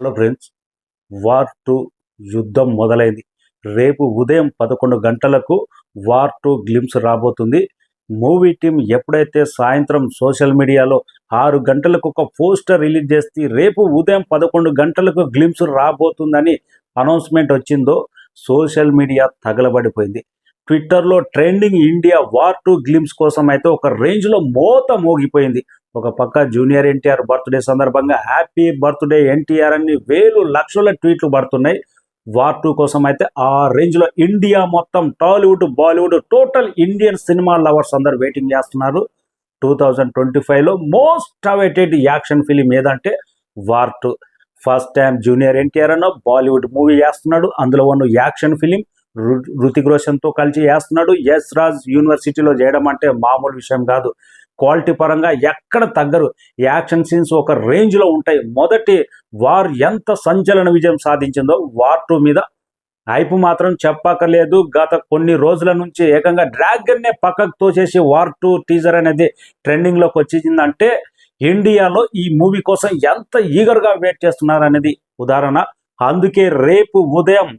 Hello friends, war 2 యుద్ధం మొదలైంది. రేపు ఉదయం 11 గంటలకు వార్ 2 గ్లిమ్స్ రాబోతుంది. మూవీ టీం ఎప్పుడైతే సాయంత్రం సోషల్ మీడియాలో 6 గంటలకు ఒక పోస్టర్ రిలీజ్ చేసి రేపు ఉదయం 11 గంటలకు గ్లిమ్స్ రాబోతుందని అనౌన్స్మెంట్ వచ్చిందో సోషల్ మీడియా తగలబడిపోయింది. ట్విట్టర్లో ట్రెండింగ్ ఇండియా వార్ 2 గ్లిమ్స్ కోసం అయితే ఒక రేంజ్లో మోత మోగిపోయింది. ఒక పక్క జూనియర్ ఎన్టీఆర్ బర్త్డే సందర్భంగా హ్యాపీ బర్త్డే ఎన్టీఆర్ అని వేలు లక్షల ట్వీట్లు పడుతున్నాయి. వార్ 2 కోసం అయితే ఆ రేంజ్లో ఇండియా మొత్తం Tollywood Bollywood total Indian cinema lovers అందరు వెయిటింగ్ చేస్తున్నారు. 2025లో మోస్ట్ అవైటెడ్ యాక్షన్ ఫిలిం ఏదంటే war 2. First time junior NTR అన్న బాలీవుడ్ మూవీ చేస్తున్నాడు. అందులో ఉన్న యాక్షన్ ఫిలిం రుతిక్ రోషన్తో కలిసి చేస్తున్నాడు. ఎస్ రాజ్ యూనివర్సిటీలో చేయడం అంటే మామూలు విషయం కాదు. క్వాలిటీ పరంగా ఎక్కడ తగ్గరు. యాక్షన్ సీన్స్ ఒక రేంజ్లో ఉంటాయి. మొదటి వార్ ఎంత సంచలన విజయం సాధించిందో వార్ 2 మీద హైప్ మాత్రం చెప్పక్కర్లేదు. గత కొన్ని రోజుల నుంచి ఏకంగా డ్రాగన్నే పక్కకు తోసేసి వార్ 2 టీజర్ అనేది ట్రెండింగ్లోకి వచ్చిందంటే ఇండియాలో ఈ మూవీ కోసం ఎంత ఈగర్గా వెయిట్ చేస్తున్నారు అనేది ఉదాహరణ. అందుకే రేపు ఉదయం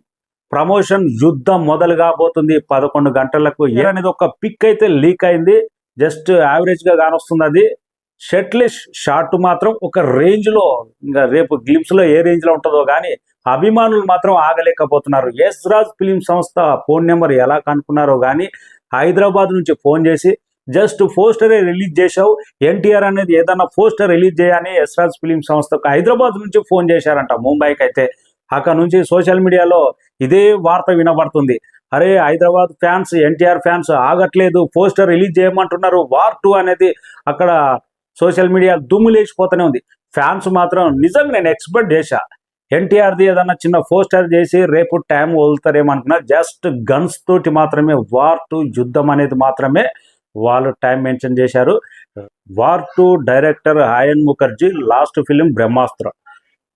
ప్రమోషన్ యుద్ధం మొదలు కాబోతుంది 11 గంటలకు. అనేది ఒక పిక్ అయితే లీక్ అయింది. జస్ట్ యావరేజ్గా కానొస్తుంది. అది షర్ట్లెస్ షాట్ మాత్రం ఒక రేంజ్లో, ఇంకా రేపు గ్లిమ్స్లో ఏ రేంజ్లో ఉంటుందో కానీ అభిమానులు మాత్రం ఆగలేకపోతున్నారు. ఎస్ రాజ్ ఫిలిం సంస్థ ఫోన్ నెంబర్ ఎలా కనుక్కున్నారో కానీ హైదరాబాద్ నుంచి ఫోన్ చేసి జస్ట్ పోస్టరే రిలీజ్ చేశావు, ఎన్టీఆర్ అనేది ఏదన్నా పోస్టర్ రిలీజ్ చేయని ఎస్ రాజ్ ఫిలిం సంస్థకు హైదరాబాద్ నుంచి ఫోన్ చేశారంట ముంబైకి. అయితే అక్కడ నుంచి సోషల్ మీడియాలో ఇదే వార్త వినబడుతుంది. అరే హైదరాబాద్ ఫ్యాన్స్, ఎన్టీఆర్ ఫ్యాన్స్ ఆగట్లేదు, పోస్టర్ రిలీజ్ చేయమంటున్నారు. వార్ 2 అనేది అక్కడ సోషల్ మీడియా దుమ్ము లేచిపోతూనే ఉంది. ఫ్యాన్స్ మాత్రం నిజంగా నేను ఎక్స్పెక్ట్ చేశా, ఎన్టీఆర్ది ఏదన్నా చిన్న పోస్టర్ చేసి రేపు టైం వదులుతారేమనుకున్నా. జస్ట్ గన్స్ తోటి మాత్రమే వార్ 2 యుద్ధం అనేది మాత్రమే వాళ్ళు టైం మెన్షన్ చేశారు. వార్ 2 డైరెక్టర్ ఆయన్ ముఖర్జీ లాస్ట్ ఫిలిం బ్రహ్మాస్త్ర.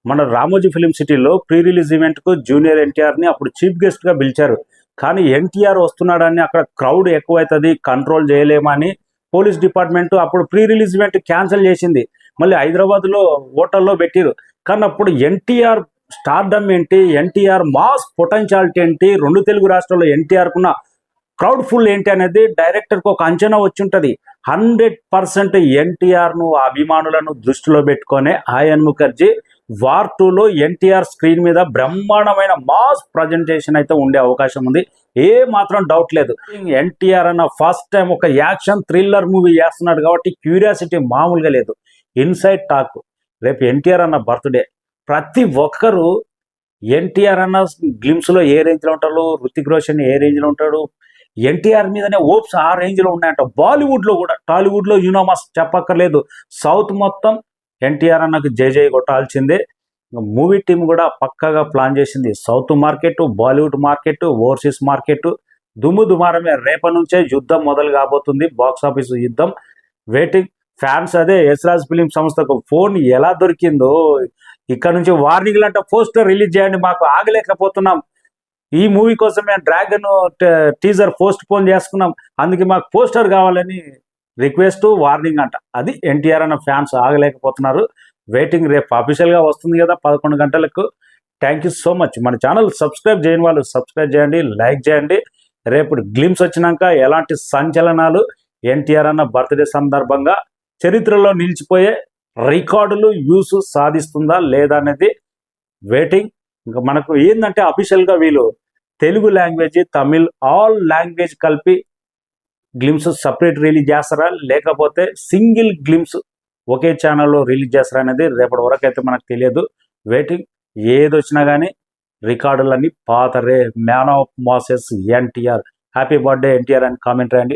మన రామోజీ ఫిలిం సిటీలో ప్రీ రిలీజ్ ఈవెంట్కు జూనియర్ ఎన్టీఆర్ని అప్పుడు చీఫ్ గెస్ట్గా పిలిచారు. కానీ ఎన్టీఆర్ వస్తున్నాడని అక్కడ క్రౌడ్ ఎక్కువైతుంది, కంట్రోల్ చేయలేమని పోలీస్ డిపార్ట్మెంట్ అప్పుడు ప్రీ రిలీజ్ ఈవెంట్ క్యాన్సిల్ చేసింది. మళ్ళీ హైదరాబాద్లో హోటల్లో పెట్టిరు. కానీ అప్పుడు ఎన్టీఆర్ స్టార్డమ్ ఏంటి, ఎన్టీఆర్ మాస్ పొటెన్షియాలిటీ ఏంటి, 2 తెలుగు రాష్ట్రాల్లో ఎన్టీఆర్కున్న క్రౌడ్ ఫుల్ ఏంటి అనేది డైరెక్టర్కి ఒక అంచనా వచ్చి ఉంటుంది. 100% ఎన్టీఆర్ను అభిమానులను దృష్టిలో పెట్టుకొని ఆయన్ ముఖర్జీ వార్ 2లో ఎన్టీఆర్ స్క్రీన్ మీద బ్రహ్మాండమైన మాస్ ప్రజెంటేషన్ అయితే ఉండే అవకాశం ఉంది. ఏ మాత్రం డౌట్ లేదు. ఎన్టీఆర్ అన్న ఫస్ట్ టైం ఒక యాక్షన్ థ్రిల్లర్ మూవీ చేస్తున్నాడు కాబట్టి క్యూరియాసిటీ మామూలుగా లేదు. ఇన్సైడ్ టాక్ రేపు ఎన్టీఆర్ అన్న బర్త్డే. ప్రతి ఒక్కరూ ఎన్టీఆర్ అన్న గ్లిమ్స్లో ఏ రేంజ్లో ఉంటాడు, రుతిక్ రోషన్ ఏ రేంజ్లో ఉంటాడు, ఎన్టీఆర్ మీదనే ఓప్స్ ఆ రేంజ్లో ఉన్నాయంట. బాలీవుడ్లో కూడా, టాలీవుడ్లో యూనోమాస్ చెప్పక్కర్లేదు. సౌత్ మొత్తం ఎన్టీఆర్ అన్నకు జై కొట్టాల్సిందే. మూవీ టీం కూడా పక్కాగా ప్లాన్ చేసింది. South market, Bollywood market, overseas market దుమ్ము దుమారమే. రేపటి నుంచే యుద్ధం మొదలు కాబోతుంది. బాక్స్ ఆఫీస్ యుద్ధం వెయిటింగ్. ఫ్యాన్స్ అదే ఎస్ రాజ్ ఫిలిం సంస్థకు ఫోన్ ఎలా దొరికిందో, ఇక్కడ నుంచి వార్నింగ్లు అంటే పోస్టర్ రిలీజ్ చేయండి, మాకు ఆగలేకపోతున్నాం, ఈ మూవీ కోసమే డ్రాగన్ టీజర్ పోస్ట్ పోన్ చేసుకున్నాం, అందుకే మాకు పోస్టర్ కావాలని రిక్వెస్ట్, వార్నింగ్ అంట. అది ఎన్టీఆర్ అన్న ఫ్యాన్స్ ఆగలేకపోతున్నారు. వెయిటింగ్. రేపు అఫీషియల్గా వస్తుంది కదా 11 గంటలకు. Thank you so much. మన ఛానల్ సబ్స్క్రైబ్ చేయని వాళ్ళు సబ్స్క్రైబ్ చేయండి, లైక్ చేయండి. రేపు గ్లిమ్స్ వచ్చినాక ఎలాంటి సంచలనాలు, ఎన్టీఆర్ అన్న బర్త్డే సందర్భంగా చరిత్రలో నిలిచిపోయే రికార్డులు యూస్ సాధిస్తుందా లేదా అనేది వెయిటింగ్. ఇంకా మనకు ఏంటంటే అఫీషియల్గా వీళ్ళు Telugu language, Tamil all language కలిపి గ్లిమ్స్ సపరేట్ రిలీజ్ చేస్తారా, లేకపోతే సింగిల్ గ్లిమ్స్ ఒకే ఛానల్లో రిలీజ్ చేస్తారా అనేది రేపటి వరకు అయితే మనకు తెలియదు. వెయిటింగ్. ఏది వచ్చినా కానీ రికార్డులన్నీ పాతరే. Man of masses NTR. Happy birthday NTR అని కామెంట్ రాయండి.